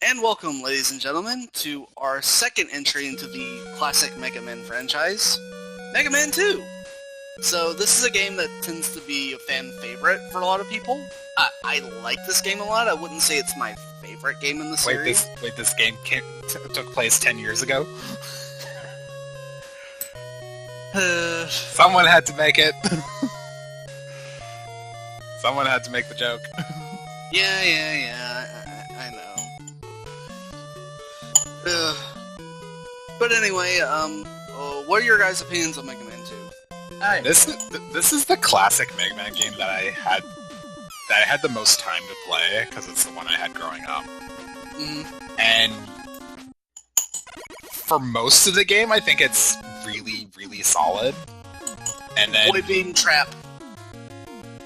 And welcome, ladies and gentlemen, to our second entry into the classic Megaman franchise, Megaman 2! So this is a game that tends to be a fan favorite for a lot of people. I like this game a lot. I wouldn't say it's my favorite game in the series. This game took place 10 years ago? Someone had to make it. Someone had to make the joke. Yeah, I know. But anyway, what are your guys' opinions on Mega Man 2? This is the classic Mega Man game that I had the most time to play because it's the one I had growing up. And for most of the game, I think it's really, really solid. And then buebeam trap.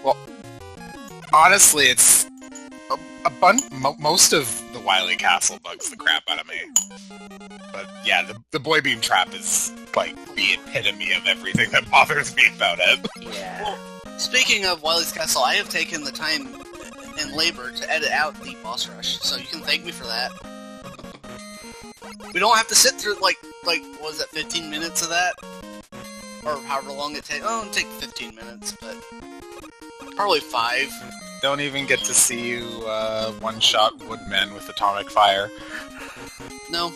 Well, honestly, it's most of the Wily Castle bugs the crap out of me. But yeah, the buebeam trap is like the epitome of everything that bothers me about it. Yeah. Well, speaking of Wily's Castle, I have taken the time and labor to edit out the boss rush, so you can thank me for that. We don't have to sit through like what was that, 15 minutes of that? Or however long it takes. Oh, it'll take 15 minutes, but probably 5. Don't even get to see you one-shot woodmen with atomic fire. No.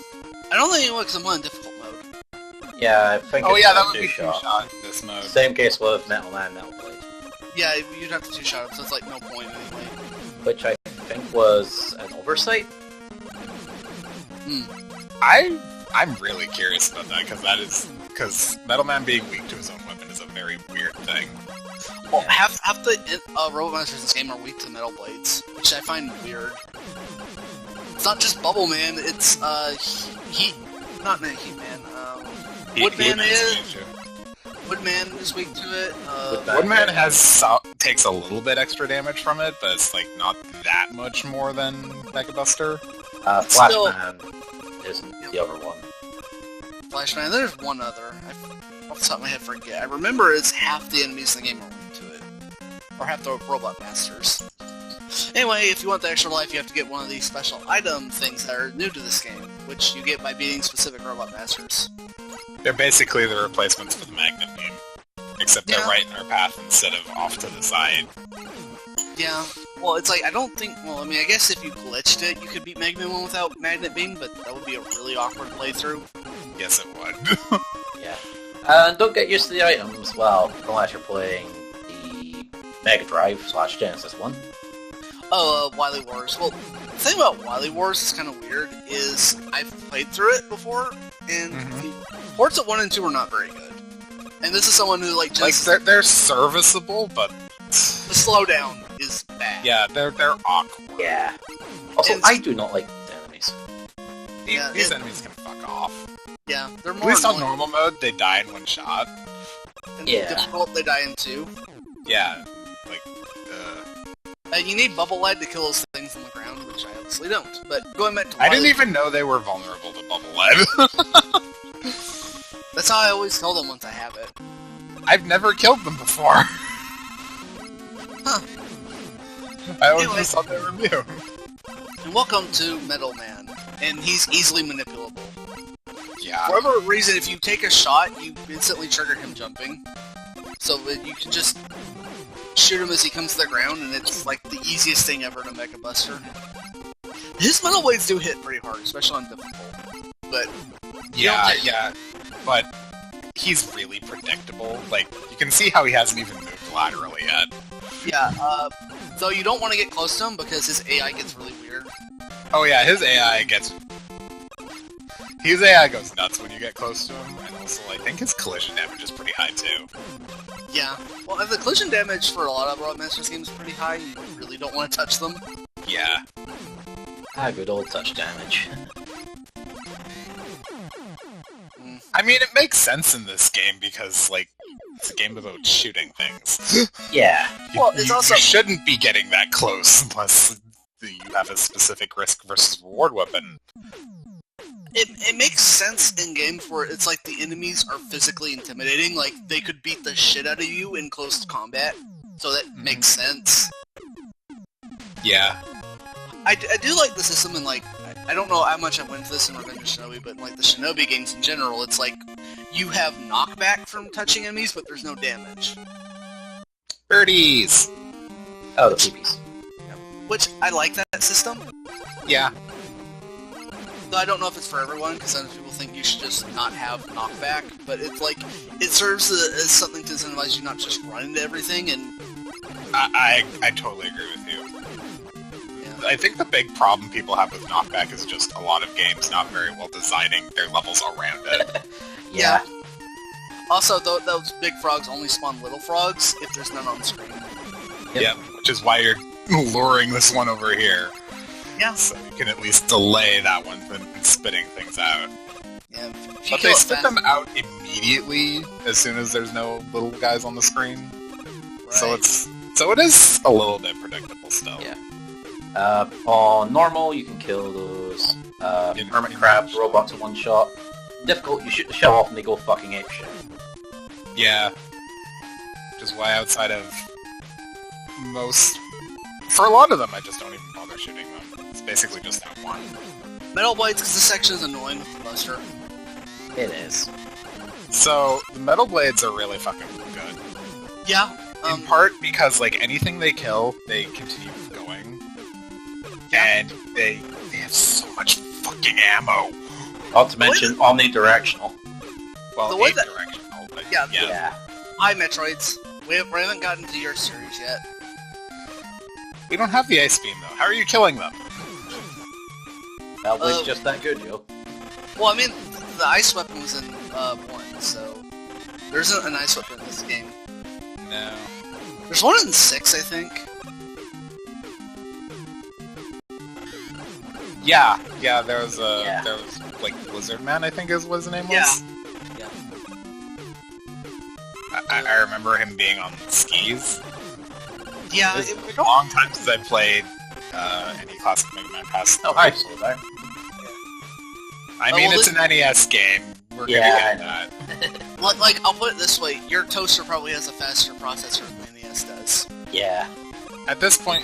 I don't think it works. I'm on difficult mode. Yeah, I think Oh it's yeah, a that would be two-shot. two-shot in this mode. Same case with Metal Man, Metal Blade, Yeah, you'd have to two-shot him, so it's like no point anyway. which I think was an oversight. I'm really curious about that because Metal Man being weak to his own weapon is a very weird thing. Well, half the robot monsters in this game are weak to metal blades, which I find weird. It's not just Bubble Man, it's not Heat Man. Woodman is. Woodman is weak to it. Woodman takes a little bit extra damage from it, but it's like not that much more than Megabuster. Flashman isn't the other one. Flashman, there's one other. Off the top of my head, forget. I remember it's half the enemies in the game are weak to it. Or half the robot masters. Anyway, if you want the extra life, you have to get one of these special item things that are new to this game, which you get by beating specific robot masters. They're basically the replacements for the magnet beam, except they're right in our path instead of off to the side. Yeah, well, it's like, I don't think, well, I mean, I guess if you glitched it, you could beat Megaman 1 without Magnet Beam, but that would be a really awkward playthrough. Yes, it would. Yeah. And don't get used to the items, well, unless you're playing the Mega Drive / Genesis one. Oh, Wily Wars. Well, the thing about Wily Wars is kind of weird, is I've played through it before, and the ports of 1 and 2 are not very good. And this is someone who, like, just... Like, they're serviceable, but... The slowdown is bad. Yeah, they're awkward. Yeah. Also, I do not like these enemies. These enemies can fuck off. Yeah, they're more At least on annoying. normal mode, they die in one shot. And Yeah. difficult, they die in 2. Yeah, like, You need Bubble Lead to kill those things on the ground, which I obviously don't. But going back to I Wily, didn't even know they were vulnerable to bubble lead. that's how I always kill them once I have it. I've never killed them before. Huh. I always Anyway. just thought they were immune. And welcome to Metal Man, and he's easily manipulable. Yeah. For whatever reason, if you take a shot, you instantly trigger him jumping. So that you can just shoot him as he comes to the ground, and it's like the easiest thing ever to Mega Buster. His metal blades do hit pretty hard, especially on difficult. But Yeah. But he's really predictable. Like, you can see how he hasn't even moved laterally yet. yeah, so you don't want to get close to him because his AI gets really weird. Oh yeah, his AI goes nuts when you get close to him, and also I think his collision damage is pretty high too. Yeah, well, the collision damage for a lot of Robot Masters games is pretty high. You really don't want to touch them. Yeah. Good old touch damage. I mean, it makes sense in this game because, like, it's a game about shooting things. Yeah. Well, it's also... You shouldn't be getting that close unless you have a specific risk versus reward weapon. It makes sense in games where it's like the enemies are physically intimidating, like they could beat the shit out of you in close combat, so that makes sense. Yeah. I do like the system in like I don't know how much I went into this in Revenge of Shinobi, but like the Shinobi games in general, it's like you have knockback from touching enemies, but there's no damage. Birdies! Oh, the peepees. Which, I like that system. Yeah. Though I don't know if it's for everyone, because some people think you should just not have knockback, but it's like, it serves as something to incentivize you not just run into everything, and... I totally agree with you. Yeah. I think the big problem people have with knockback is just a lot of games not very well designing their levels around it. Yeah. Also, those big frogs only spawn little frogs if there's none on the screen. Yep, which is why you're luring this one over here. Yeah. So you can at least delay that one from spitting things out. Yeah. But they spit them out immediately as soon as there's no little guys on the screen. Right. So it is a little bit predictable still. Yeah. On normal, you can kill those hermit crab robots in one shot. Difficult, you shoot the shell off and they go fucking apeshit. Yeah. Which is why outside of most... For a lot of them, I just don't even bother shooting them. It's basically just that one. Metal Blades, because this section is annoying with the Buster. It is. So, the Metal Blades are really fucking good. Yeah. In part because, like, anything they kill, they continue going. And they have so much fucking ammo. Not to mention omnidirectional. Well, The way that- directional, but Yeah. Hi, Metroids. We haven't gotten to your series yet. We don't have the Ice Beam, though. How are you killing them? Metal Blade's just that good, yo. Well, I mean, the ice weapon was in 1, so... There isn't an ice weapon in this game. No. There's one in 6, I think. Yeah, there was Yeah. there was, like, Lizard Man, I think is what his name was? Yeah. I remember him being on skis. Yeah, It's been a long time since I played any classic Megaman past. Oh, hi, so there. I mean, well, it's an NES game. We're gonna get that. like, I'll put it this way. Your toaster probably has a faster processor than the NES does. Yeah. At this point,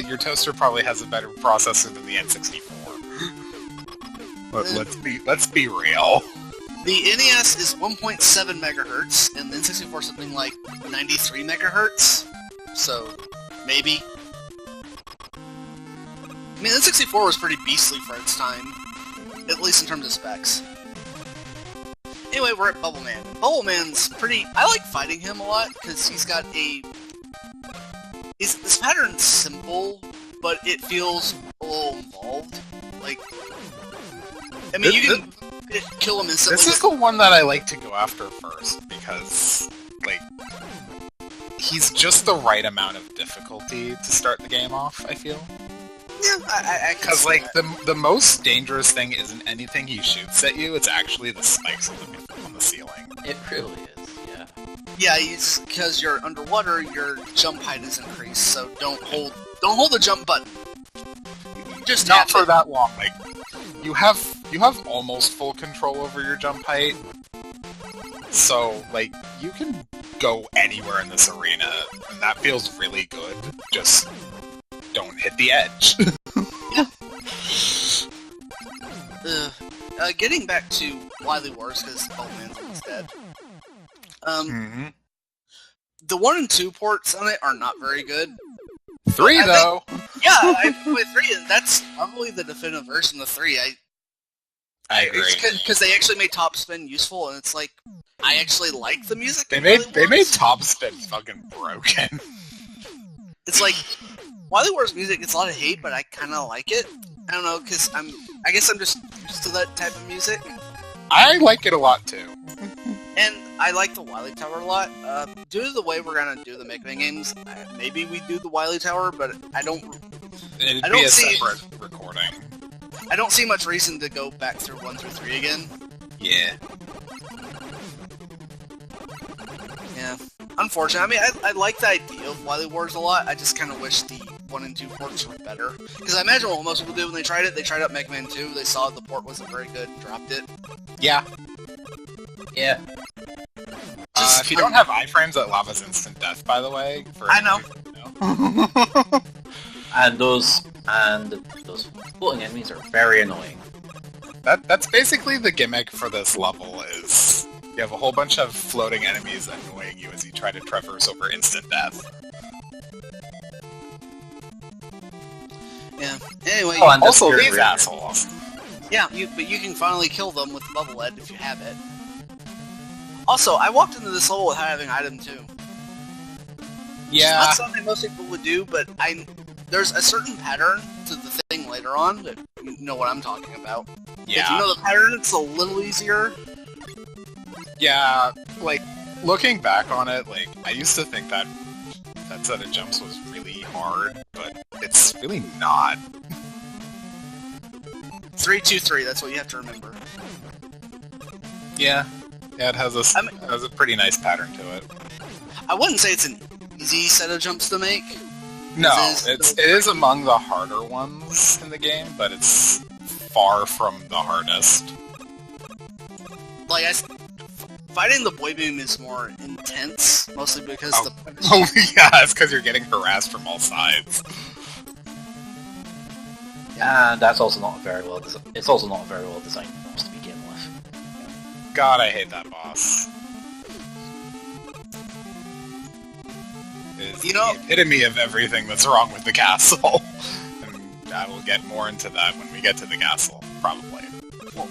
your toaster probably has a better processor than the N64. Let's be real. The NES is 1.7 megahertz, and the N64 is something like 93 megahertz. So, maybe. I mean, the N64 was pretty beastly for its time. At least in terms of specs. Anyway, we're at Bubble Man. Bubble Man's pretty... I like fighting him a lot, because he's got a... This pattern's simple, but it feels a little involved. Like... I mean, you can kill him instantly. This is the one that I like to go after first, because, like, he's just the right amount of difficulty to start the game off, I feel. Yeah, I Because, like, the most dangerous thing isn't anything he shoots at you, it's actually the spikes on the ceiling. It really is, yeah. Yeah, because you're underwater, your jump height is increased, so don't hold the jump button. You just Not have for to. that long, like, you have almost full control over your jump height, so, like, you can go anywhere in this arena, and that feels really good, just don't hit the edge. Getting back to Wily Wars, because Man's dead. The 1 and 2 ports on it are not very good. 3, though! Yeah, I played 3, and that's probably the definitive version of 3. I agree. Because they actually made Top Spin useful, and it's like, I actually like the music. They made Top Spin fucking broken. It's like, Wily Wars music gets a lot of hate, but I kind of like it. I don't know, because I guess I'm just used to that type of music. I like it a lot, too. And I like the Wily Tower a lot. Due to the way we're gonna do the Megaman games, maybe we do the Wily Tower, but It'd I be don't a see- separate recording. I don't see much reason to go back through 1 through 3 again. Yeah. Yeah. Unfortunately, I mean, I like the idea of Wily Wars a lot, I just kind of wish the 1 and 2 ports were better. Because I imagine what most people did when they tried out Megaman 2, they saw the port wasn't very good, and dropped it. Yeah. Yeah. If you don't have iframes, that lava's instant death, by the way. I know. And those floating enemies are very annoying. That's basically the gimmick for this level, is you have a whole bunch of floating enemies annoying you as you try to traverse over instant death. Yeah. Anyway, Oh, and Also, the these spirit assholes. yeah, but you can finally kill them with the bubble head if you have it. Also, I walked into this level without having item too. Yeah. It's not something most people would do, but there's a certain pattern to the thing later on that you know what I'm talking about. Yeah. If you know the pattern, it's a little easier. Yeah, like, looking back on it, like, I used to think that set of jumps was really hard, but it's really not. 3, 2, 3. That's what you have to remember. Yeah. Yeah, it has a pretty nice pattern to it. I wouldn't say it's an easy set of jumps to make. No, it is among the harder ones in the game, but it's far from the hardest. Like, fighting the buebeam is more intense, mostly because Oh, yeah, it's because you're getting harassed from all sides. And that's also not very well. It's also not a very well designed boss to begin with. God, I hate that boss. It is the epitome of everything that's wrong with the castle. And I will get more into that when we get to the castle, probably. Well,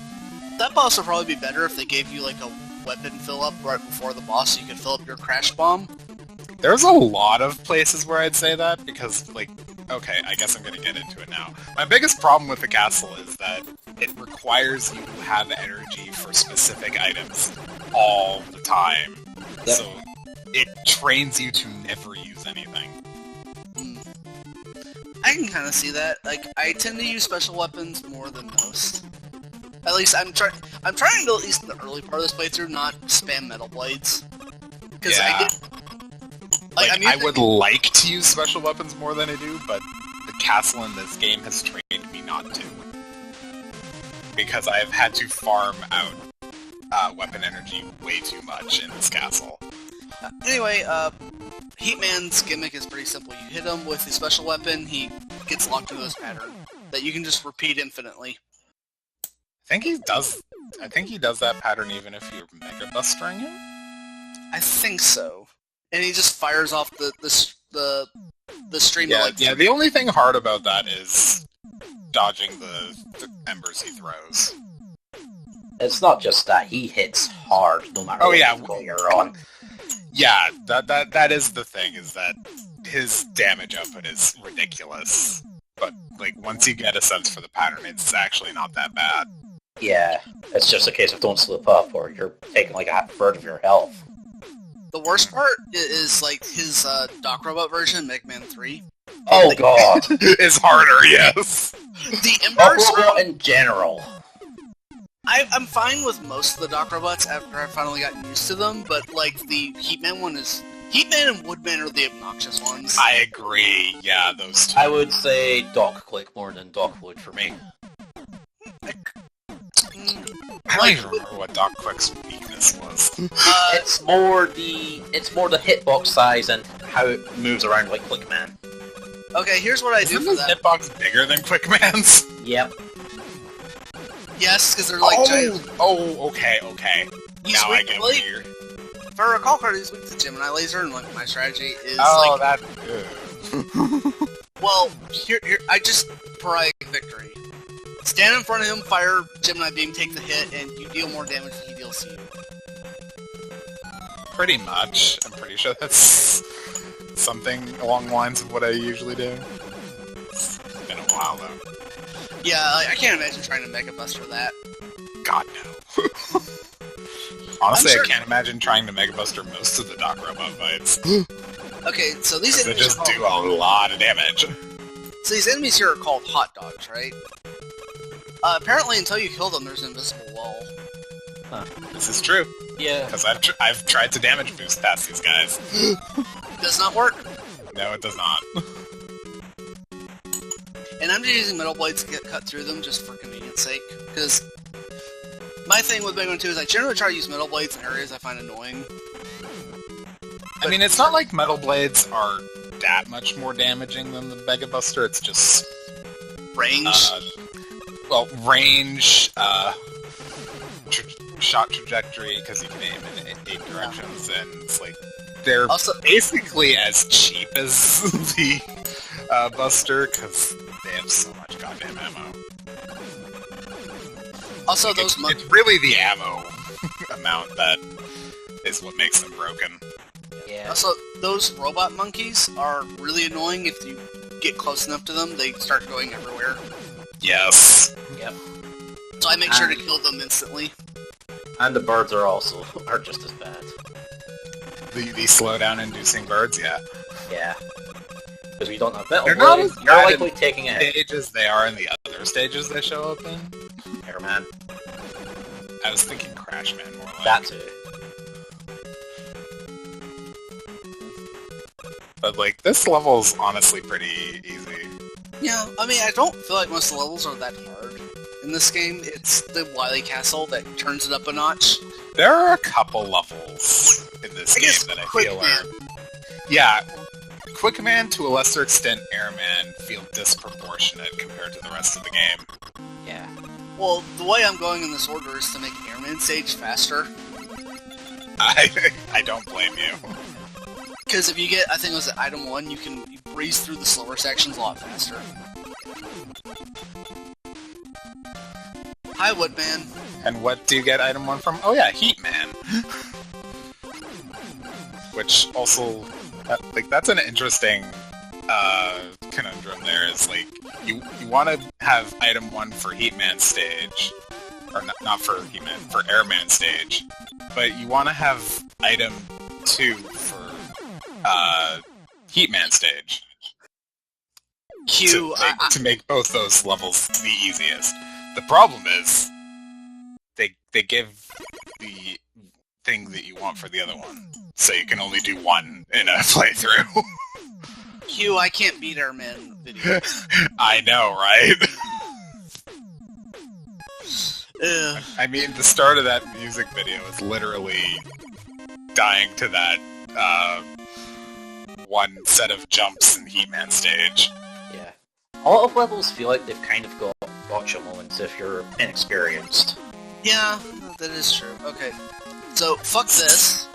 that boss would probably be better if they gave you like a weapon fill up right before the boss so you could fill up your crash bomb. There's a lot of places where I'd say that, because, like, okay, I guess I'm gonna get into it now. My biggest problem with the castle is that it requires you to have energy for specific items all the time. Yep. So it trains you to never use anything. I can kind of see that. Like, I tend to use special weapons more than most. At least I'm trying to, at least in the early part of this playthrough, not spam metal blades. Because Yeah. I get... I would like to use special weapons more than I do, but the castle in this game has trained me not to. Because I have had to farm out weapon energy way too much in this castle. Anyway, Heatman's gimmick is pretty simple. You hit him with his special weapon, he gets locked into this pattern that you can just repeat infinitely. I think he does that pattern even if you're Mega Bustering him? I think so. And he just fires off the stream of like... Yeah, the only thing hard about that is dodging the embers he throws. It's not just that, he hits hard no matter what level you're on. Yeah, that is the thing, is that his damage output is ridiculous. But, like, once you get a sense for the pattern, it's actually not that bad. Yeah, it's just a case of don't slip up or you're taking like a third of your health. The worst part is like his Doc Robot version, Megaman 3. Oh god! It's harder, yes! The Doc embers... Robot in general. I'm fine with most of the Doc Robots after I finally gotten used to them, but like the Heatman one is... Heatman and Woodman are the obnoxious ones. I agree, yeah, those two. I would say Doc Click more than Doc Wood for me. I don't even remember what Doc Quick's weakness was. It's more the hitbox size and how it moves around like Clickman. Okay, here's what I do Isn't for his that. hitbox bigger than Quickman's? Yep. Yes, because they're like giant. Okay. He's Now I weak get to what laser. you're... If I recall correctly, he's weak to Gemini laser, and like my strategy is Oh, like... that's good. Well, here, I just pariah victory. Stand in front of him, fire Gemini beam, take the hit, and you deal more damage than he deals to you. Pretty much. I'm pretty sure that's something along the lines of what I usually do. It's been a while, though. Yeah, I can't imagine trying to Mega Buster that. God, no. Honestly, I can't imagine trying to Mega Buster most of the Doc Robot fights. Okay, so these They enemies just do a lot of damage. So these enemies here are called hot dogs, right? Apparently, until you kill them, there's an invisible wall. Huh. This is true. Yeah. Because I've tried to damage boost past these guys. Does not work. No, it does not. And I'm just using metal blades to get cut through them just for convenience sake. Because my thing with Megaman 2 is I generally try to use metal blades in areas I find annoying. I mean, it's not like metal blades are that much more damaging than the Mega Buster. It's just Range. Range, shot trajectory, because you can aim in 8 directions, and it's like, they're also basically as cheap as the Buster, because they have so much goddamn ammo. Also, like, those it's really the ammo amount that is what makes them broken. Yeah. Also, those robot monkeys are really annoying. If you get close enough to them, they start going everywhere. Yes. Yep. So I make sure to kill them instantly. And the birds are just as bad. The slowdown-inducing birds, yeah. Yeah. Because we don't have metal They're not blades, as you're bad likely in taking a hit. stages they are in the other stages they show up in. Airman. I was thinking Crashman more like. That too. But like, this level's honestly pretty easy. Yeah, I mean, I don't feel like most of the levels are that hard in this game. It's the Wily Castle that turns it up a notch. There are a couple levels in this game that I feel are... Yeah, Quickman, to a lesser extent Airman, feel disproportionate compared to the rest of the game. Yeah. Well, the way I'm going in this order is to make Airman stage faster. I don't blame you. Because if you get, I think it was at item 1, you can breeze through the slower sections a lot faster. Hi, Woodman. And what do you get item 1 from? Oh yeah, Heat Man. Which also, like, that's an interesting conundrum there, is like, you want to have item 1 for Heat Man stage, or not for Heat Man, for Airman stage, but you want to have item 2 for Heat Man stage. To make both those levels the easiest. The problem is, they give the thing that you want for the other one, so you can only do one in a playthrough. Q, I can't beat Airman video. I know, right? Ugh. I mean, the start of that music video is literally dying to that one set of jumps in He-Man stage. Yeah. A lot of levels feel like they've kind of got gotcha moments if you're inexperienced. Yeah, that is true. Okay, so fuck this.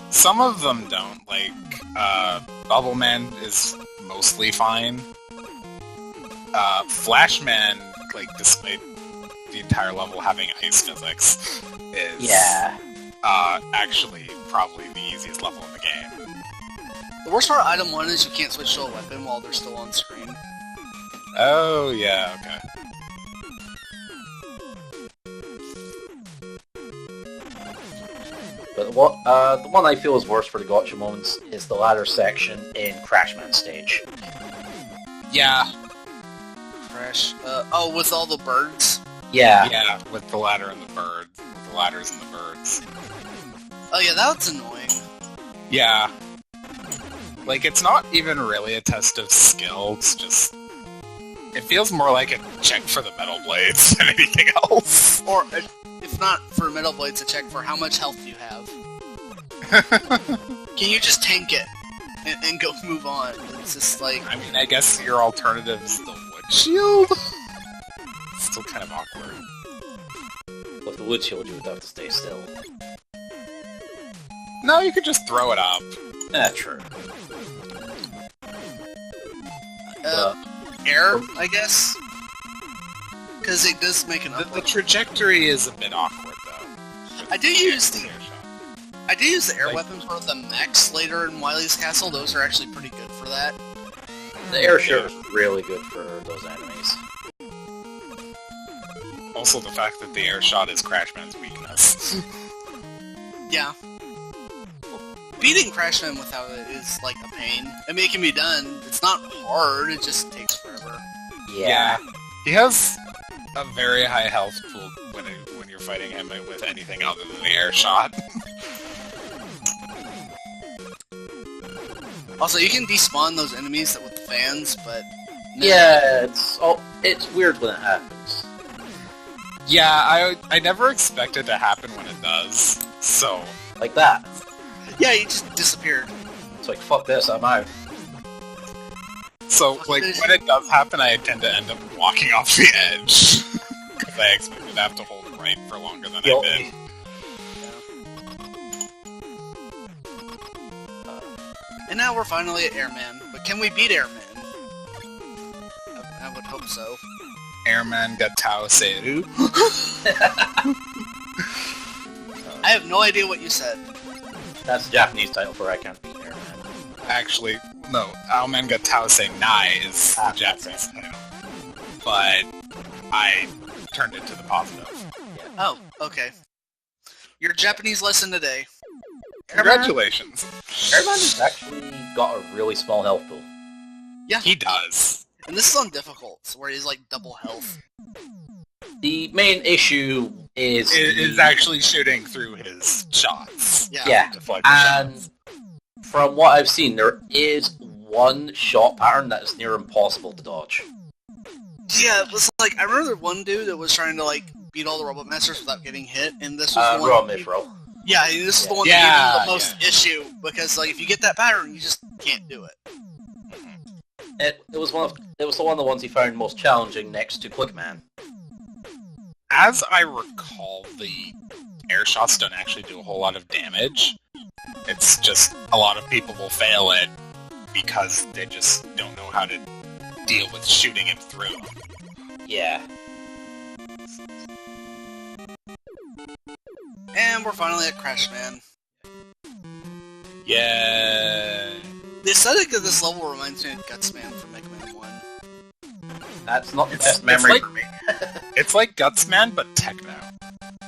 Some of them don't, like, Bubble Man is mostly fine. Flashman, like, despite the entire level having ice physics, is actually probably the easiest level in the game. The worst part of item 1 is you can't switch to a weapon while they're still on screen. Oh, yeah, okay. But the one I feel is worse for the gotcha moments is the ladder section in Crashman stage. Yeah. Crash. Oh, with all the birds? Yeah. Yeah, with the ladder and the birds. With the ladders and the birds. Oh yeah, that's annoying. Yeah. Like, it's not even really a test of skill, it's just... It feels more like a check for the metal blades than anything else. Or, if not for metal blades, a check for how much health you have. Can you just tank it and go move on? It's just like... I mean, I guess your alternative is the wood shield? Still kind of awkward. With the wood shield, you would have to stay still. No, you could just throw it up. True. Air, I guess? Because it does make an The trajectory is a bit awkward, though. I do use the air Like, weapons for the mechs later in Wily's Castle. Those are actually pretty good for that. The airship is really good for those enemies. Also, the fact that the air shot is Crashman's weakness. Yeah. Beating Crashman without it is like a pain. I mean, it can be done. It's not hard, it just takes forever. Yeah. He has a very high health pool when you're fighting him with anything other than the air shot. Also, you can despawn those enemies with the fans, but... no. Yeah, it's weird when it happens. Yeah, I never expect it to happen when it does, so... Like that. Yeah, he just disappeared. It's like, fuck this, I'm out. So, like, when it does happen, I tend to end up walking off the edge. Because I expected to have to hold right for longer than I did. And now we're finally at Airman. But can we beat Airman? I would hope so. Airman Gatao Seiru? I have no idea what you said. That's the Japanese title for I Can't Beat Airman. Actually, no. Aomen Gatao Nai is the Japanese title. But I turned it to the positive. Yeah. Oh, okay. Your Japanese lesson today. Congratulations. Airman has actually got a really small health pool. Yeah. He does. And this is on difficult, where he's like double health. The main issue is actually shooting through his shots. Yeah. And from what I've seen, there is one shot pattern that is near impossible to dodge. Yeah, it was like, I remember one dude that was trying to like beat all the Robot Masters without getting hit, and this was the one... Mifro. Yeah, this is the one that gave him the most issue, because like if you get that pattern, you just can't do it. It was one of the ones he found most challenging next to Quickman. As I recall, the air shots don't actually do a whole lot of damage. It's just a lot of people will fail it because they just don't know how to deal with shooting him through. Yeah. And we're finally at Crashman. Yeah. The aesthetic of this level reminds me of Gutsman from Megaman 1. That's not the best memory for me. It's like Gutsman, but techno.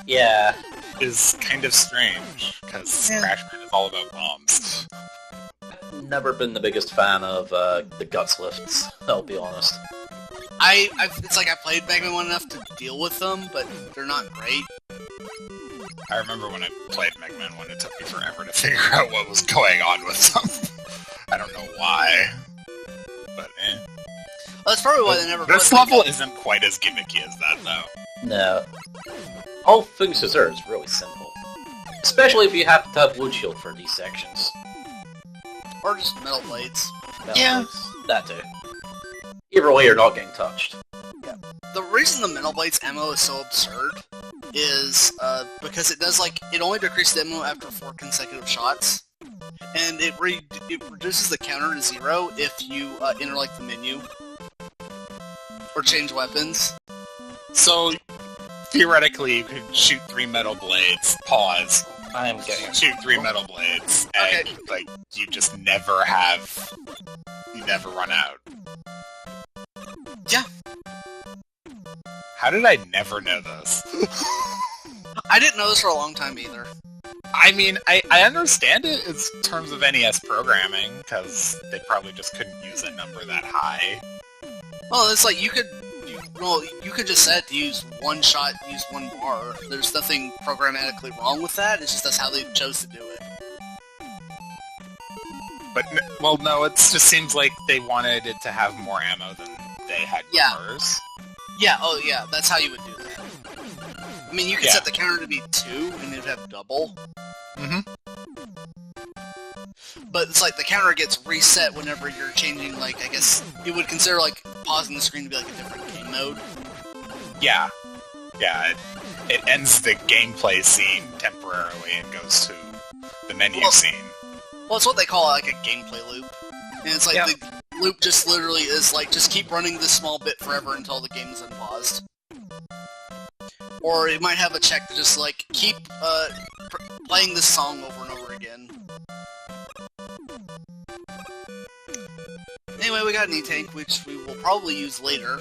Yeah. Is kind of strange, because Crashman is all about bombs. I've never been the biggest fan of the Guts lifts, I'll be honest. It's like I played Megaman 1 enough to deal with them, but they're not great. I remember when I played Megaman 1, it took me forever to figure out what was going on with them. I don't know why, but eh. Well, that's probably why they never... This level isn't quite as gimmicky as that, though. No. All things considered, it's really simple. Especially if you have to have wood shield for these sections. Or just metal blades. Blades. That too. Either way, you're not getting touched. Yeah. The reason the metal blades ammo is so absurd is because it does it only decreases the ammo after 4 consecutive shots, and it reduces the counter to 0 if you enter the menu or change weapons. So theoretically, you could shoot 3 metal blades, pause, I'm getting shoot 3 metal blades, and you just never run out. Yeah. How did I never know this? I didn't know this for a long time either. I mean, I understand it in terms of NES programming, because they probably just couldn't use a number that high. Well, it's like you could just set it to use 1 shot, use 1 bar. There's nothing programmatically wrong with that, it's just that's how they chose to do it. But, well, no, it just seems like they wanted it to have more ammo than they had bars. Yeah, oh yeah, that's how you would do that. I mean, you could set the counter to be 2, and it'd have double. Mm-hmm. But it's like the counter gets reset whenever you're changing, I guess you would consider, pausing the screen to be, a different game mode. Yeah. Yeah, it ends the gameplay scene temporarily and goes to the menu scene. Well, it's what they call, a gameplay loop. And it's the loop just literally is, just keep running this small bit forever until the game is unpaused. Or it might have a check to just, keep, playing this song over and over again. Anyway, we got an E-Tank, which we will probably use later,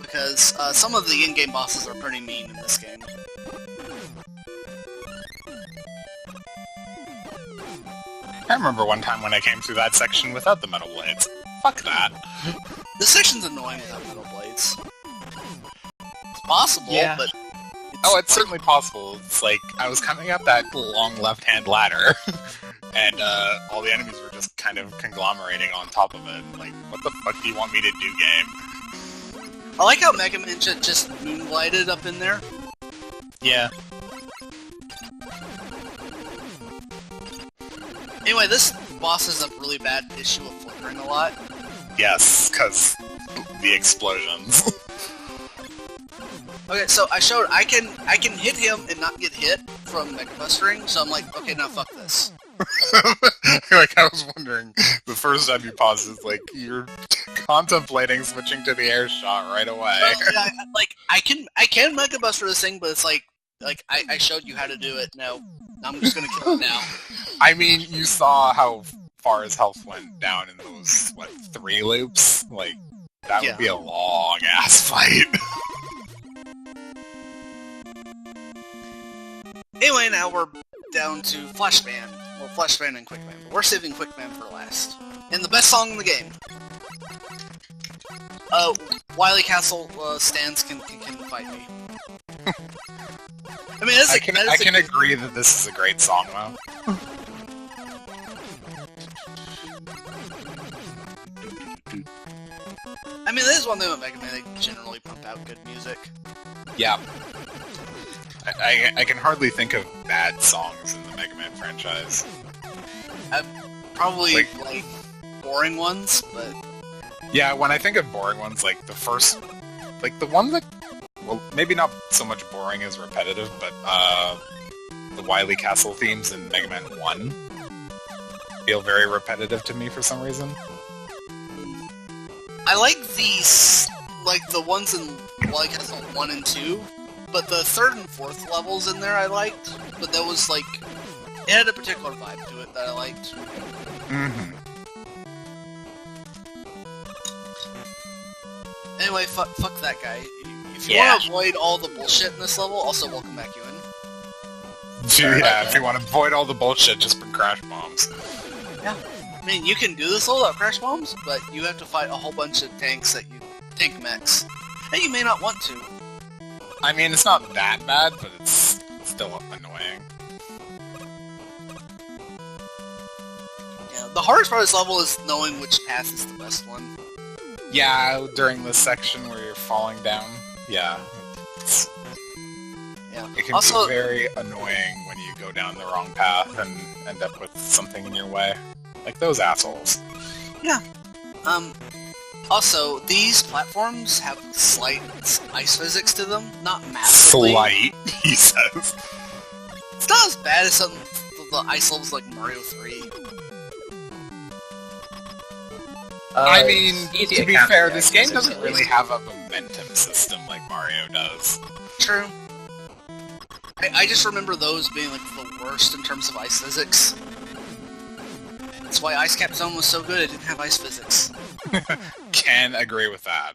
because some of the in-game bosses are pretty mean in this game. I remember one time when I came through that section without the metal blades. Fuck that. This section's annoying without metal blades. It's possible, but... It's certainly possible. It's I was coming up that long left-hand ladder, and all the enemies were just kind of conglomerating on top of it. What the fuck do you want me to do, game? I like how Megaman just moonglided up in there. Yeah. Anyway, this boss has a really bad issue of flickering a lot. Yes, because the explosions. Okay, so I showed I can hit him and not get hit from Mega Bustering, so I'm like, okay, now fuck this. Like, I was wondering, the first time you paused is like, you're contemplating switching to the air shot right away. Well, yeah, like, I can Mega Buster this thing, but it's like I showed you how to do it. No, I'm just gonna kill it now. I mean, you saw how far his health went down in those, what, 3 loops? Like, that would be a long-ass fight. Anyway, now we're down to Flashband. Well, Flashband and Quickband, but we're saving Quickband for last. And the best song in the game. Wily Castle stands can fight me. I mean, I can agree that this is a great song, though. I mean, that is one thing with Megaman, they generally pump out good music. Yeah. I can hardly think of bad songs in the Mega Man franchise. Probably, like, boring ones, but... Yeah, when I think of boring ones, like, the first... Like, the one that... Well, maybe not so much boring as repetitive, but, the Wily Castle themes in Mega Man 1 feel very repetitive to me for some reason. I like these, like, the ones in Wily Castle 1 and 2, but the 3rd and 4th levels in there I liked, but that was, like, it had a particular vibe to it that I liked. Mm-hmm. Anyway, fuck that guy. If you want to avoid all the bullshit in this level, also welcome back you in. Yeah, if you want to avoid all the bullshit, just bring Crash Bombs. Yeah. I mean, you can do this all without Crash Bombs, but you have to fight a whole bunch of tanks tank mechs that you may not want to. I mean, it's not that bad, but it's still annoying. Yeah, the hardest part of this level is knowing which path is the best one. Yeah, during this section where you're falling down. Yeah. It can be very annoying when you go down the wrong path and end up with something in your way. Like those assholes. Yeah. Also, these platforms have slight ice physics to them, not massively. Slight, he says. It's not as bad as some of the ice levels like Mario 3. I mean, to be fair, this game doesn't really have a momentum system like Mario does. True. I just remember those being like the worst in terms of ice physics. That's why Ice Cap Zone was so good, it didn't have ice physics. Can agree with that.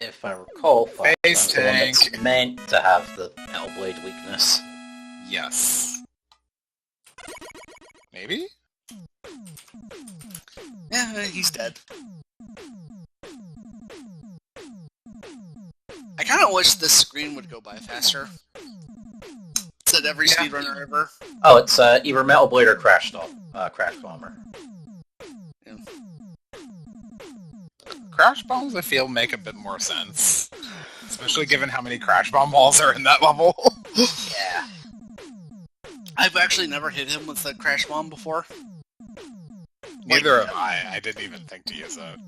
If I recall, Face Tank it's meant to have the Metal Blade weakness. Yes. Maybe? Yeah, he's dead. I kind of wish this screen would go by faster. Said every speedrunner ever. Oh, it's either Metal Blade or Crash Bomber. Yeah. Crash Bombs, I feel, make a bit more sense. Especially given how many Crash Bomb walls are in that level. Yeah. I've actually never hit him with a Crash Bomb before. Neither have I. I didn't even think to use it.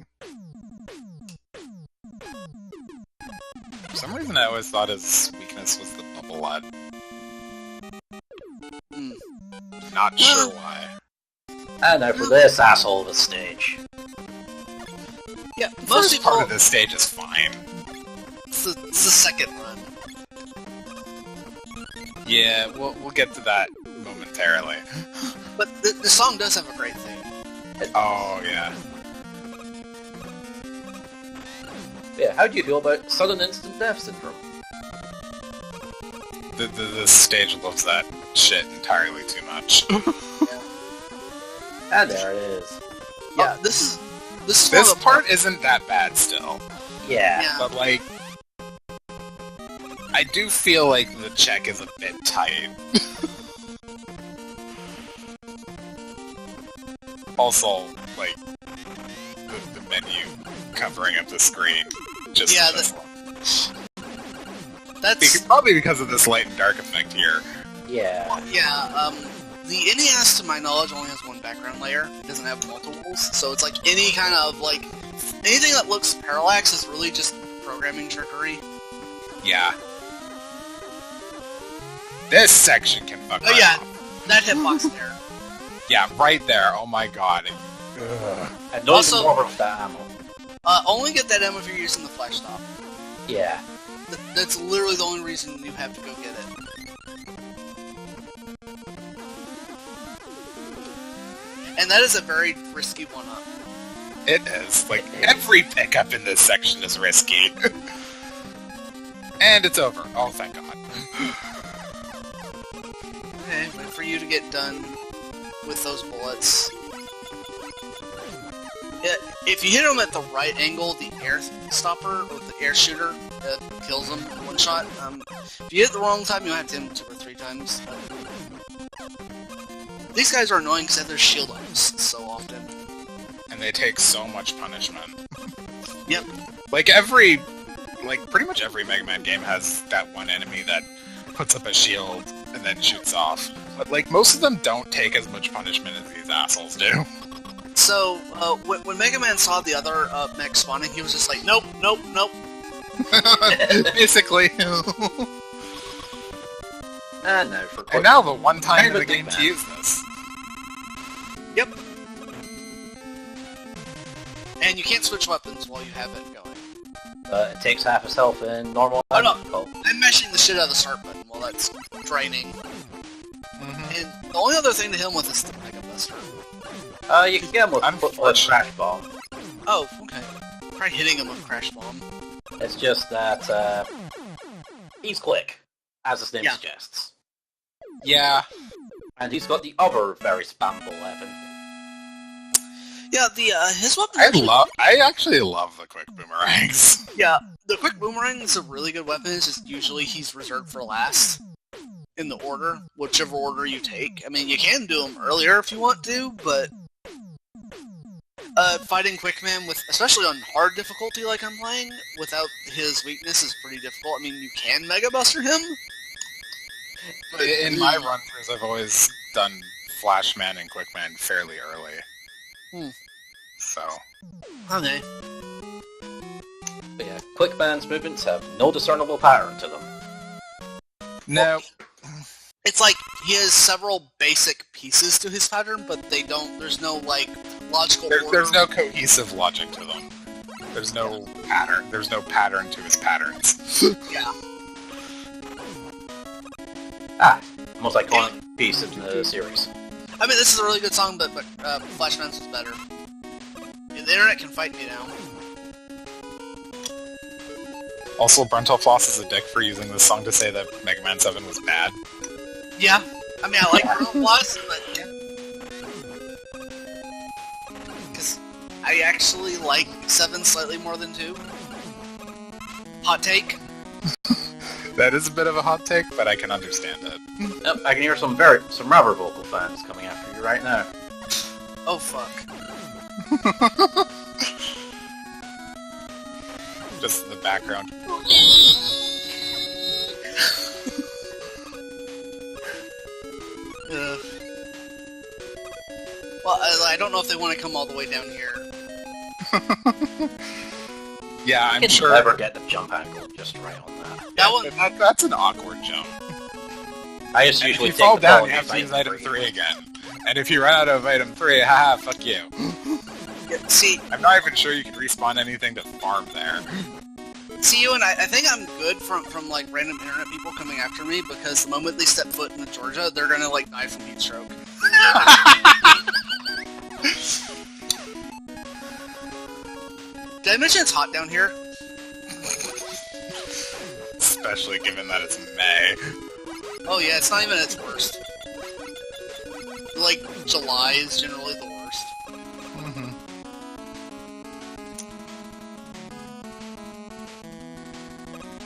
For some reason I always thought his weakness was the bubble head. Not sure why. And now for this asshole of a stage. Yeah, most people... part of this stage is fine. It's the second run. Yeah, we'll get to that momentarily. But the song does have a great theme. Oh, yeah. Yeah, how do you feel about sudden instant death syndrome? This stage loves that shit entirely too much. And there it is. Yeah, this part isn't that bad still. Yeah. But, like, I do feel like the check is a bit tight. Also, like, the menu covering up the screen just that's probably because of this light and dark effect here. Yeah. Yeah, the NES, to my knowledge, only has one background layer. It doesn't have multiples, so it's like any kind of, like, anything that looks parallax is really just programming trickery. Yeah. This section can fuck Oh yeah, off. that hitbox there. Yeah, right there. Oh my god. And don't Also- even bother with that ammo. Only get that ammo if you're using the flash stop. Yeah. That's literally the only reason you have to go get it. And that is a very risky one-up. It is. Like, every pickup in this section is risky. And it's over. Oh, thank god. Okay, wait for you to get done with those bullets. Yeah, if you hit them at the right angle, the air stopper, or the air shooter, kills them in one shot. If you hit it the wrong time, you have to hit them 2 or 3 times. These guys are annoying because they have their shield ups so often. And they take so much punishment. Yep. Like, pretty much every Mega Man game has that one enemy that puts up a shield and then shoots off. But, like, most of them don't take as much punishment as these assholes do. So, when Mega Man saw the other mech spawning, he was just like, nope, nope, nope. Basically. No, for And now the one time in Very the good game Big to Man. use this. Yep. And you can't switch weapons while you have it going. It takes half its health in normal Oh, no. difficult. I'm mashing the shit out of the start button while that's draining. And the only other thing to hit him with is the Mega Buster. You can get him with a Unfortunate. Crash Bomb. Oh, okay. Try hitting him with Crash Bomb. It's just that, he's quick, as his name Yeah. suggests. Yeah. And he's got the other very spammable weapon. Yeah, his weapon. I actually love the quick boomerangs. Yeah, the quick boomerang is a really good weapon. It's just usually he's reserved for last in the order, whichever order you take. I mean, you can do them earlier if you want to, but fighting Quickman with, especially on hard difficulty like I'm playing, without his weakness is pretty difficult. I mean, you can Mega Buster him. But In my run-throughs, I've always done Flashman and Quickman fairly early. So, Okay. But yeah, Quickman's movements have no discernible pattern to them. no. It's like he has several basic pieces to his pattern, but they don't. There's no like logical order. There's no cohesive logic to them. There's no pattern. There's no pattern to his patterns. Yeah. Most iconic piece in the series. I mean, this is a really good song, but Flashman's was better. Yeah, the internet can fight me now. Also, Bruntel Floss is a dick for using this song to say that Mega Man 7 was bad. Yeah. I mean, I like Brutal Plus, but yeah. Because I actually like 7 slightly more than 2. Hot take. That is a bit of a hot take, but I can understand it. Yep, I can hear some rather vocal fans coming after you right now. Oh, fuck. Just in the background. Well, I don't know if they want to come all the way down here. Yeah, I'm You can sure. never get the jump angle just right on that. That one, That's an awkward jump. I just And if usually you take fall the down, ball you and have to use item 3 3. again. And if you run out of item 3, haha, fuck you. see, I'm not even sure you can respawn anything to farm there. you and I think I'm good from like random internet people coming after me, because the moment they step foot into Georgia, they're gonna like die from heat stroke. Did I mention it's hot down here? Especially given that it's May. Oh yeah, it's not even at its worst. Like, July is generally the worst.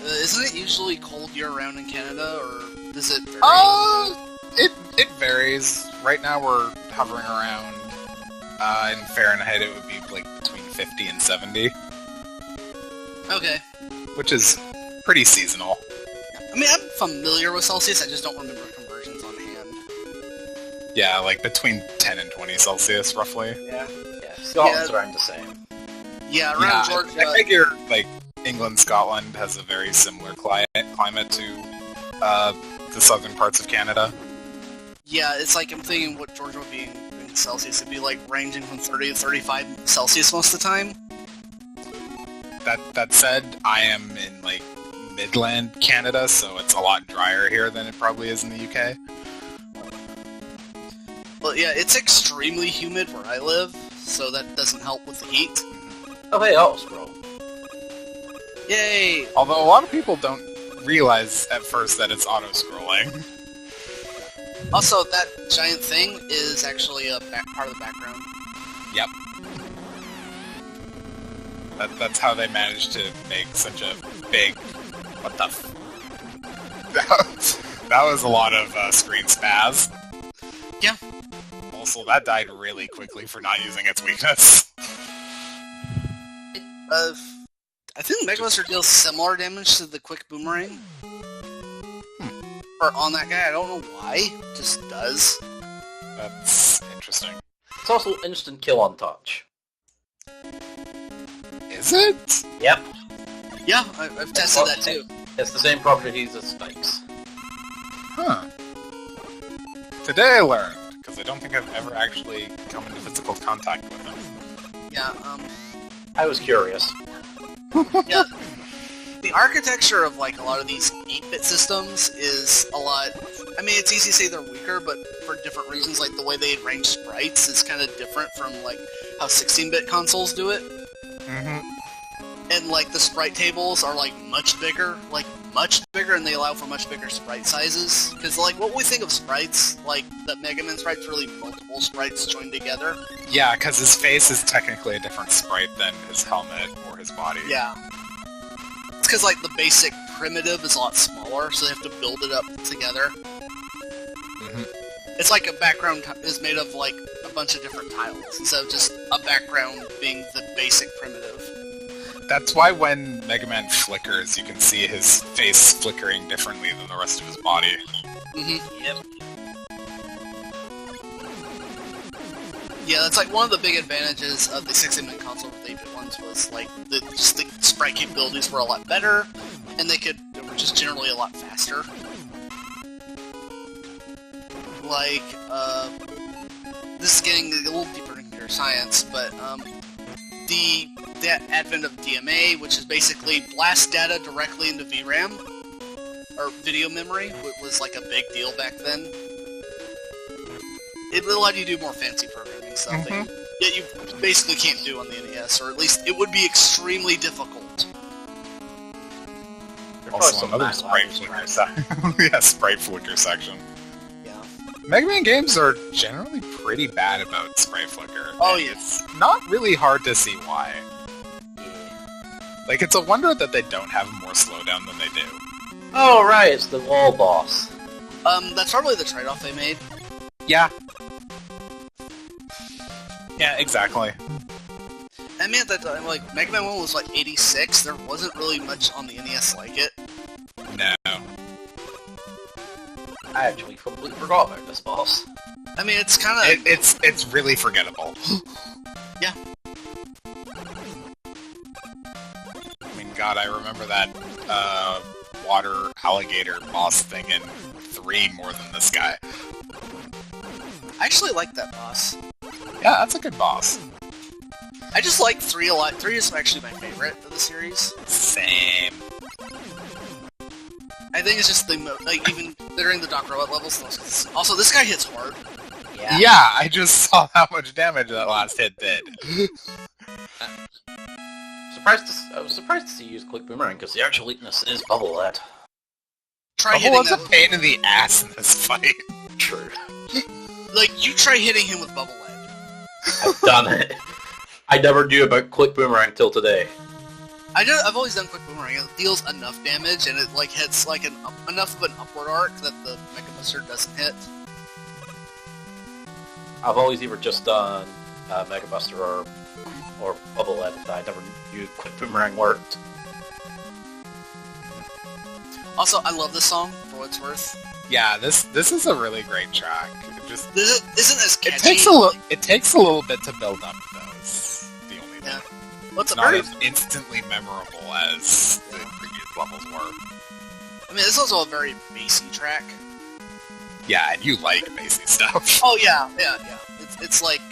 Isn't it usually cold year-round in Canada, or does it vary? It varies. Right now we're hovering around, in Fahrenheit it would be like between 50 and 70, Okay. which is pretty seasonal. I mean, I'm familiar with Celsius, I just don't remember conversions on hand. Yeah, like between 10 and 20 Celsius, roughly. Yeah. Yeah, Scotland's around the same. Yeah, around Georgia. I figure, like, England, Scotland has a very similar climate to the southern parts of Canada. Yeah, it's like I'm thinking what Georgia would be in Celsius. It'd be like ranging from 30 to 35 Celsius most of the time. That said, I am in, like, Midland, Canada, so it's a lot drier here than it probably is in the UK. Well, yeah, it's extremely humid where I live, so that doesn't help with the heat. Oh, hey, auto-scroll. Yay! Although a lot of people don't realize at first that it's auto-scrolling. Also, that giant thing is actually a part of the background. Yep. That's how they managed to make such a big... What the f... That was a lot of screen spaz. Yeah. Also, that died really quickly for not using its weakness. I think Megabuster deals similar damage to the quick boomerang. Or on that guy, I don't know why. Just does. That's interesting. It's also instant kill on touch. Is it? Yep. Yeah, I've tested that too. It's the same properties as spikes. Huh. Today I learned, because I don't think I've ever actually come into physical contact with them. Yeah, I was curious. yeah. The architecture of, like, a lot of these 8-bit systems is a lot... I mean, it's easy to say they're weaker, but for different reasons, like, the way they arrange sprites is kind of different from, like, how 16-bit consoles do it. Mm-hmm. And, like, the sprite tables are, like, much bigger, and they allow for much bigger sprite sizes. Because, like, what we think of sprites, like, the Megaman sprite's really multiple sprites joined together. Yeah, because his face is technically a different sprite than his helmet or his body. Yeah. It's because, like, the basic primitive is a lot smaller, so they have to build it up together. Mm-hmm. It's like a background is made of, like, a bunch of different tiles, instead of just a background being the basic primitive. That's why when Mega Man flickers, you can see his face flickering differently than the rest of his body. Mm-hmm. Yep. Yeah, that's like one of the big advantages of the 16-bit console with the 8-bit ones was like the sprite capabilities were a lot better, and they were just generally a lot faster. Like, this is getting a little deeper into computer science, but the advent of DMA, which is basically blast data directly into VRAM, or video memory, was like a big deal back then. It allowed you to do more fancy programming stuff that you basically can't do on the NES, or at least it would be extremely difficult. Also another sprite flicker section. Yeah, sprite flicker section. Yeah. Mega Man games are generally pretty bad about sprite flicker. Oh, yeah. It's not really hard to see why. Like, it's a wonder that they don't have more slowdown than they do. Oh, right, it's the wall boss. That's probably the trade-off they made. Yeah. Yeah, exactly. I mean, at that time, like, Mega Man 1 was like 86, there wasn't really much on the NES like it. No. I actually completely forgot about this boss. I mean, it's kind of... It's really forgettable. Yeah. I mean, God, I remember that, water alligator boss thing in 3 more than this guy. I actually like that boss. Yeah, that's a good boss. I just like 3 a lot. 3 is actually my favorite of the series. Same. I think it's just like, even during the Doc Robot levels. Also, this guy hits hard. Yeah, I just saw how much damage that last hit did. I was surprised to see you use Quick Boomerang, because the actual weakness is Bubble Lead. Try hitting Bubble's a pain in the ass in this fight. True. Like, you try hitting him with Bubble Lead. I've done it. I never knew about Quick Boomerang till today. I've always done Quick Boomerang. It deals enough damage, and it like hits like enough of an upward arc that the Megabuster doesn't hit. I've always either just done Megabuster or Bubble Lead. I never knew Quick Boomerang worked. Also, I love this song, for what it's worth. Yeah, this is a really great track. just isn't as catchy. It takes a little bit to build up, though. Is the only thing. Yeah. Well, it's not as instantly memorable as the previous levels were. I mean, this is also a very bassy track. Yeah, and you like bassy stuff. Oh yeah. It's like,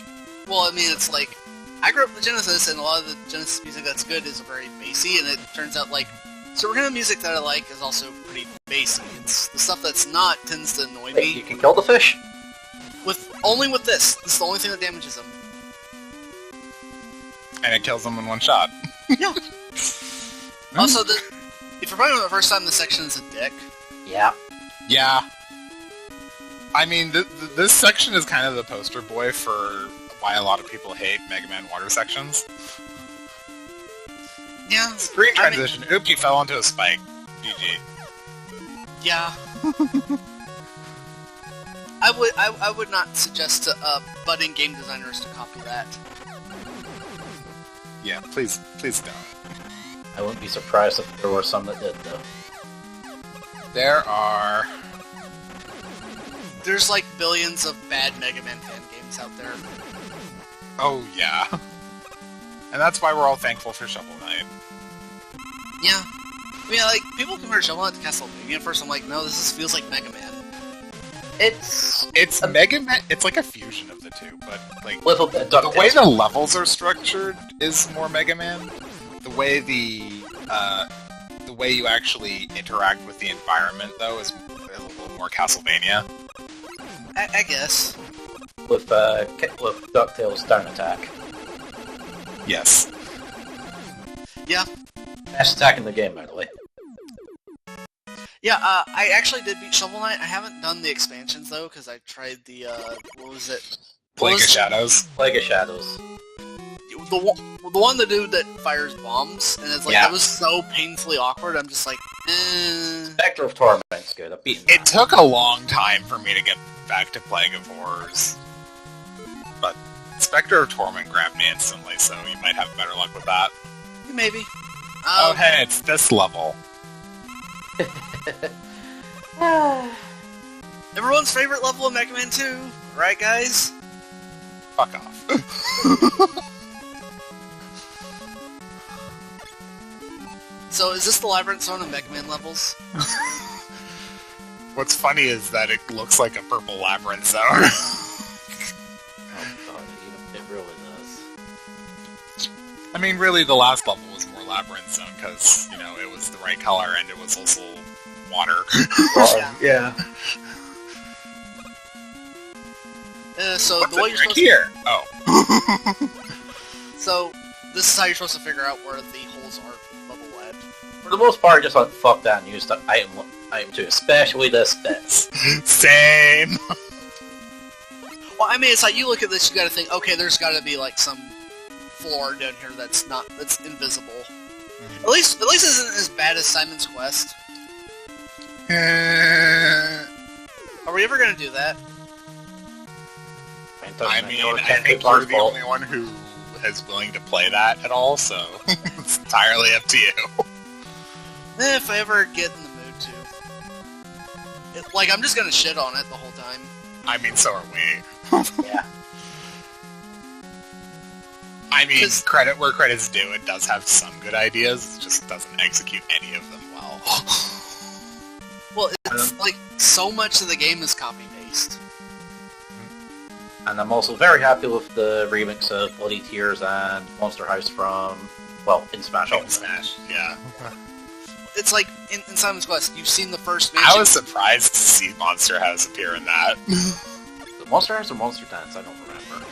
well, I mean, it's like, I grew up with Genesis, and a lot of the Genesis music that's good is very bassy, and it turns out like, so kind of music that I like is also pretty bassy. It's the stuff that's not tends to annoy me. You can kill the fish? Only with this. This is the only thing that damages them. And it kills them in one shot. Yeah. Also, if you're playing for the first time, this section is a dick. Yeah. Yeah. I mean, this section is kind of the poster boy for why a lot of people hate Mega Man water sections. Yeah. Screen transition. Oops, you fell onto a spike. GG. Yeah. I would not suggest to budding game designers to copy that. Yeah, please don't. I wouldn't be surprised if there were some that did, though. There's like billions of bad Mega Man fan games out there. Oh, yeah. And that's why we're all thankful for Shovel Knight. Yeah. I mean, like, people compare Shovel Knight to Castlevania. At first I'm like, no, this feels like Mega Man. It's Mega Man. It's like a fusion of the two, but like little bit the way the levels are structured is more Mega Man. The way the way you actually interact with the environment, though, is a little more Castlevania. I guess. With DuckTales down attack. Yes. Yeah. Best attack in the game, by the way. Yeah, I actually did beat Shovel Knight. I haven't done the expansions, though, because I tried the, what was it? Plague of Shadows. Plague of Shadows. The dude that fires bombs, and it's like, that was so painfully awkward, I'm just like, Spectre of Torment's good, I've beaten It took a long time for me to get back to Plague of Horrors. But Spectre of Torment grabbed me instantly, so you might have better luck with that. Maybe. Oh, hey, it's this level. Everyone's favorite level of Mega Man 2, right, guys? Fuck off. So, is this the Labyrinth Zone of Mega Man levels? What's funny is that it looks like a purple Labyrinth Zone. Oh god, it really does. I mean, really, the last level was more Labyrinth Zone, because, you know, it was the right color, and it was also water. Yeah. So, What's the way you're supposed here? Oh. So, this is how you're supposed to figure out where the holes are level-led. For the most part, just like, fuck that and use the item 2, especially this bit. Same. Well, I mean, it's like, you look at this, you gotta think, okay, there's gotta be, like, some floor down here that's invisible. At least it isn't as bad as Simon's Quest. Are we ever gonna do that? I mean, I think you're the only one who is willing to play that at all, so it's entirely up to you. If I ever get in the mood to. Like, I'm just gonna shit on it the whole time. I mean, so are we. Yeah. I mean, credit where credit's due, it does have some good ideas, it just doesn't execute any of them well. Well, it's like, so much of the game is copy-paste. And I'm also very happy with the remix of Bloody Tears and Monster House from, well, in Smash Ultimate. Smash, yeah. It's like, in Simon's Quest, you've seen the first mansion. I was surprised to see Monster House appear in that. Is it Monster House or Monster Dance? I don't remember.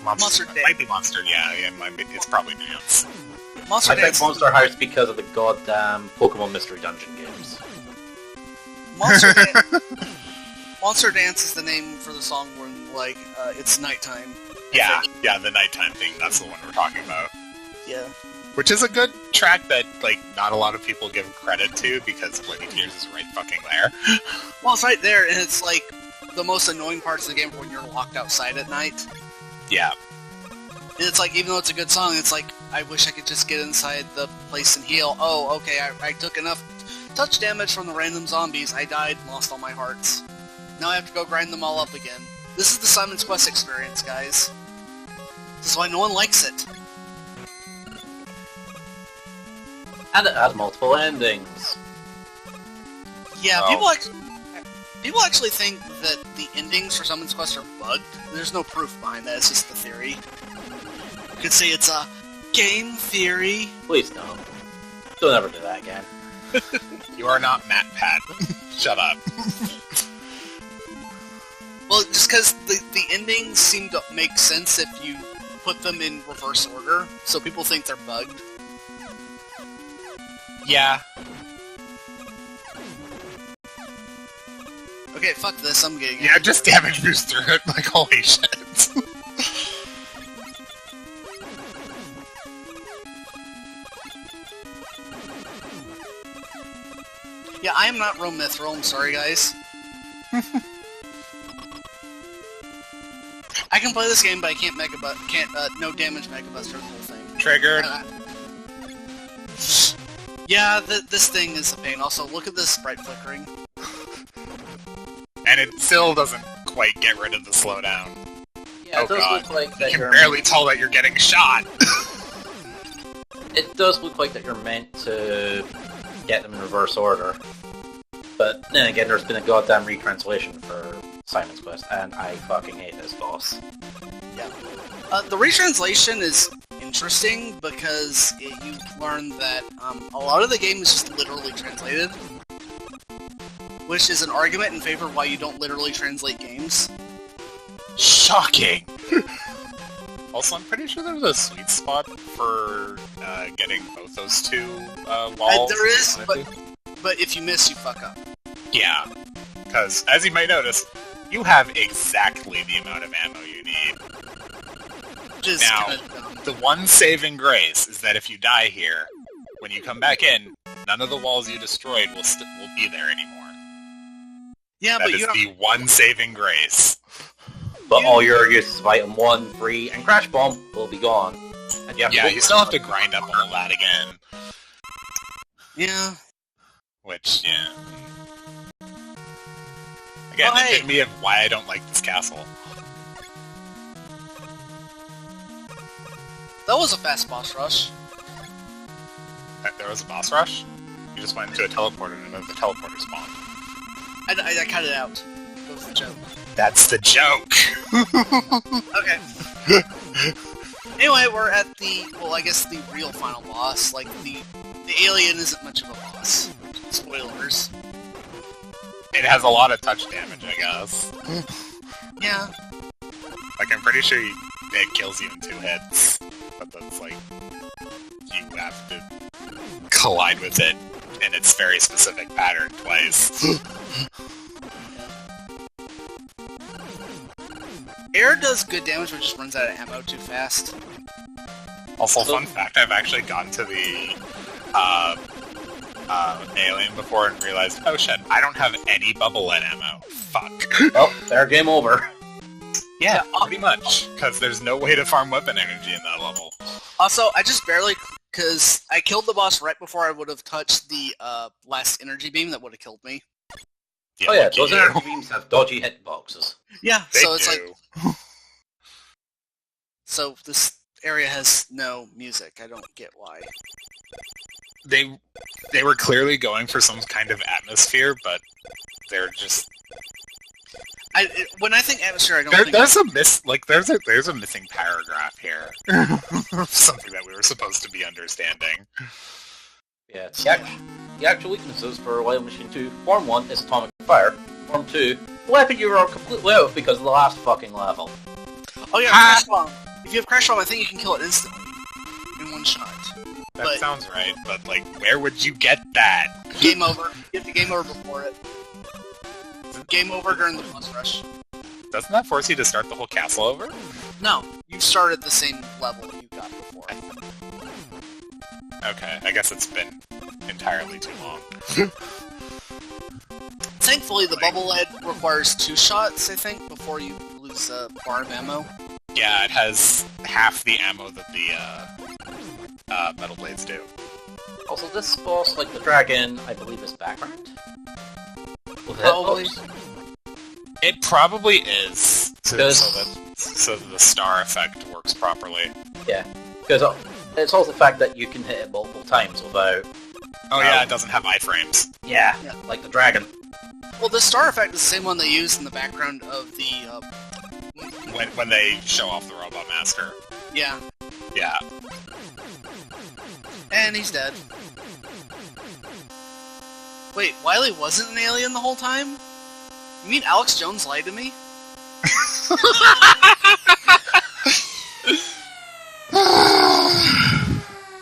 Monster Dance. Might be Monster, yeah, it's probably Dance. I think Monster House because of the goddamn Pokemon Mystery Dungeon games. Monster Dance is the name for the song when, like, it's nighttime. Yeah, the nighttime thing, that's the one we're talking about. Yeah. Which is a good track that, like, not a lot of people give credit to, because Bloody Tears is right fucking there. Well, it's right there, and it's, like, the most annoying parts of the game when you're locked outside at night. Yeah. And it's like, even though it's a good song, it's like, I wish I could just get inside the place and heal. Oh, okay, I took enough touch damage from the random zombies. I died, lost all my hearts. Now I have to go grind them all up again. This is the Simon's Quest experience, guys. This is why no one likes it. And it has multiple endings. Yeah, Oh. people actually think that the endings for Simon's Quest are bugged. There's no proof behind that, it's just the theory. You could say it's a game theory. Please don't. Don't ever do that again. You are not Matt Pat. Shut up. Well, just because the endings seem to make sense if you put them in reverse order, so people think they're bugged. Yeah. Okay, fuck this, I'm getting it. Yeah, just damage boost through it, like, holy shit. Yeah, I am not Rome Mithril, I'm sorry guys. I can play this game, but I can't no damage Mega Buster the whole thing. Triggered. Yeah, this thing is a pain. Also, look at this sprite flickering. And it still doesn't quite get rid of the slowdown. Yeah, Oh it does god, look like you that can you're barely tell that you're getting shot! It does look like that you're meant to get them in reverse order. But then again, there's been a goddamn retranslation for Simon's Quest, and I fucking hate this boss. Yeah. The retranslation is interesting because you learn that a lot of the game is just literally translated. Which is an argument in favor of why you don't literally translate games. Shocking! Also, I'm pretty sure there's a sweet spot for getting both those two walls. There is, but if you miss, you fuck up. Yeah, because, as you might notice, you have exactly the amount of ammo you need. Which is Now, kinda dumb. the one saving grace is that if you die here, when you come back in, none of the walls you destroyed will be there anymore. Yeah, That but is you don't... the one saving grace. But all your uses of item 1, 3, and Crash Bomb will be gone. And you have to Yeah, go you still have to grind up all that again. Yeah. Which, yeah. Again, Oh, hey. it me of why I don't like this castle. That was a fast boss rush. There was a boss rush? You just went into a teleporter and then the teleporter spawned. I cut it out. That was the joke. That's the joke! Okay. Anyway, we're at the, well, I guess the real final boss. Like, the alien isn't much of a boss. Spoilers. It has a lot of touch damage, I guess. Yeah. Like, I'm pretty sure it kills you in 2 hits. But that's like... You have to collide with it in its very specific pattern twice. Air does good damage, but just runs out of ammo too fast. Also, fun fact, I've actually gone to the alien before and realized, oh shit, I don't have any bubble lead ammo. Fuck. Oh, there, game over. Yeah, pretty much. Because there's no way to farm weapon energy in that level. Also, I just barely, because I killed the boss right before I would have touched the last energy beam that would have killed me. Yeah, Oh yeah, lucky those you. energy beams have dodgy hitboxes. Yeah, They so it's do. like, so this area has no music. I don't get why. They were clearly going for some kind of atmosphere, but they're just... When I think atmosphere, I don't think... There's a missing paragraph here. Something that we were supposed to be understanding. Yeah, the actual weaknesses for Wild Machine 2, Form 1 is Atomic Fire, Form 2, the weapon you are completely out because of the last fucking level. Oh yeah, Crash Bomb. If you have Crash Bomb, I think you can kill it instantly. In one shot. That But- sounds right, but like, where would you get that? Game over. You have to game over before it. Game over during the boss rush. Doesn't that force you to start the whole castle over? No, you start at the same level you got before. Okay, I guess it's been entirely too long. Thankfully, the bubble lead requires 2 shots, I think, before you lose a bar of ammo. Yeah, it has half the ammo that the metal blades do. Also, this boss, like the dragon, I believe is background. With Probably. hitbox. It probably is, so Because- that the star effect works properly. Yeah, because it's also the fact that you can hit it multiple times without... Oh yeah, it doesn't have iframes. Yeah, Yeah. like the dragon. Well, the star effect is the same one they use in the background of the, When they show off the Robot Master. yeah. Yeah. And he's dead. Wait, Wily wasn't an alien the whole time? You mean Alex Jones lied to me?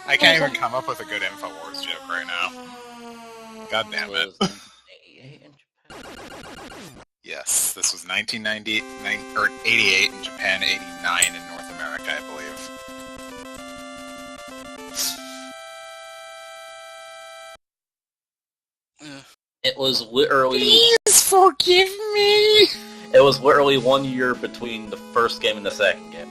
I can't even come up with a good InfoWars joke right now. God damn it. Was 88 in Japan. Yes, this was 88 in Japan, 89 in North America, I believe. It was literally... Please forgive me! It was literally 1 year between the first game and the second game.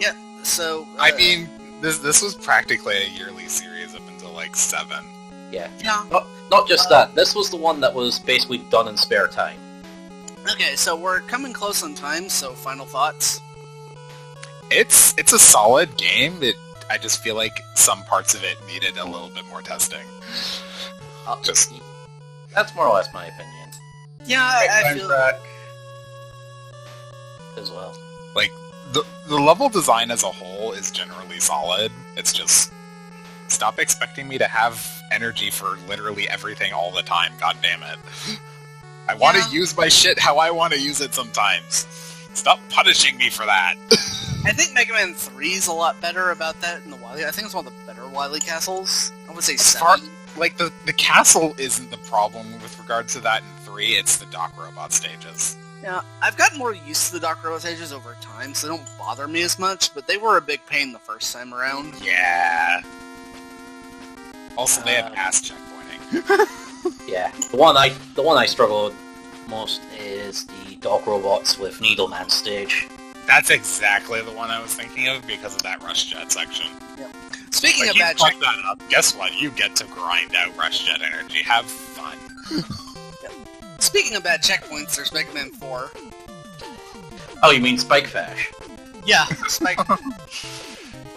Yeah, so... I mean, this was practically a yearly series up until like 7. Yeah. Yeah. Not just that, this was the one that was basically done in spare time. Okay, so we're coming close on time, so final thoughts? It's a solid game. I just feel like some parts of it needed a little bit more testing. Just... That's more or less my opinion. Yeah, I feel... As well. Like, the level design as a whole is generally solid. It's just... Stop expecting me to have energy for literally everything all the time, god damn it. I want to use my shit how I want to use it sometimes. Stop punishing me for that. I think Mega Man 3 is a lot better about that in the Wily. I think it's one of the better Wily castles. I would say 7. Like, the castle isn't the problem with regard to that in 3, it's the Dock Robot stages. Yeah, I've gotten more used to the Dock Robot stages over time, so they don't bother me as much, but they were a big pain the first time around. Yeah. Also, they have ass checkpointing. Yeah. The one I struggle with most is the Dock Robots with Needleman stage. That's exactly the one I was thinking of because of that Rush Jet section. Speaking of You bad fuck that up, guess what? You get to grind out Rush Jet energy. Have fun. Speaking of bad checkpoints, there's Mega Man 4. Oh, you mean Spike Fash? Yeah, Spike.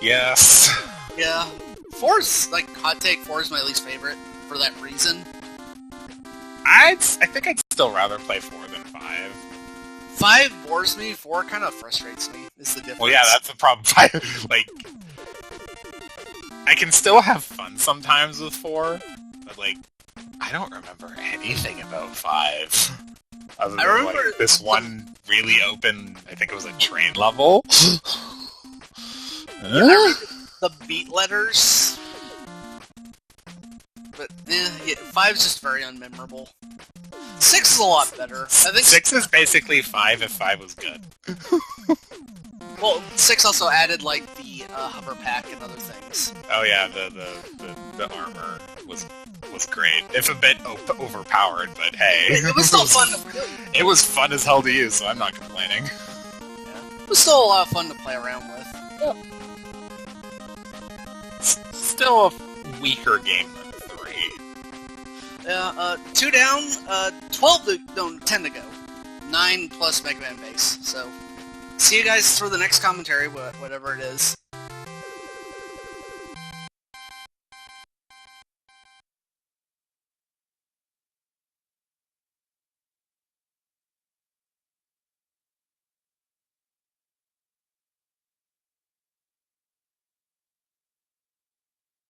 Yes. Yeah. 4's, like, hot take, 4 is my least favorite for that reason. I think I'd still rather play 4 than 5. 5 bores me, 4 kind of frustrates me, is the difference. Well, yeah, that's the problem. 5, like... I can still have fun sometimes with 4, but, like, I don't remember anything about 5. Other than, remember like, this one really open, I think it was a train level. I remember the beat letters. But, yeah, 5's just very unmemorable. 6 is a lot better. I think 6 is basically 5 if 5 was good. Well, 6 also added, like, the hover pack and other things. Oh yeah, the armor was great. If a bit overpowered, but hey. It was still fun It was fun as hell to use, so I'm not complaining. It was still a lot of fun to play around with. Still a weaker game than 3. Yeah, 2 down, 12 to... no, 10 to go. 9 plus Mega Man base, so... See you guys for the next commentary, whatever it is.